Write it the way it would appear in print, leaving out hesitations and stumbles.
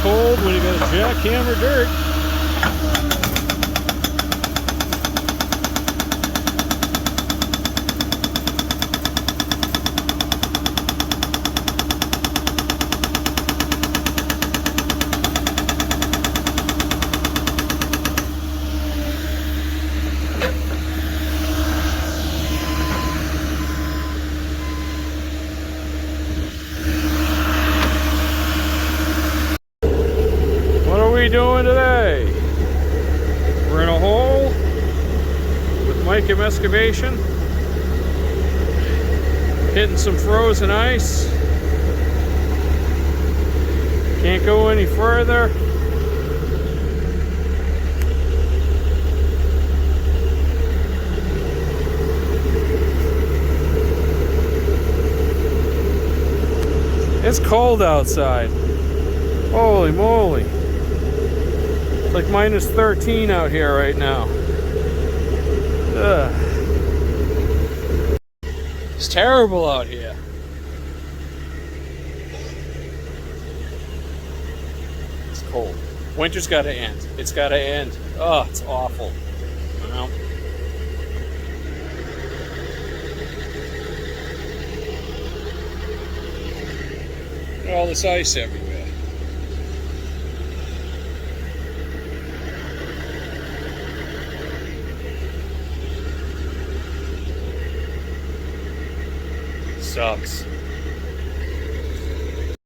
cold when you got a jackhammer dirt. What are we doing today? We're in a hole with Mike M Excavation, hitting some frozen ice. Can't go any further. It's cold outside. Holy moly. It's like minus 13 out here right now. Ugh. It's terrible out here. It's cold. Winter's got to end. It's got to end. Oh, it's awful. Well, look at all this ice everywhere. Sucks.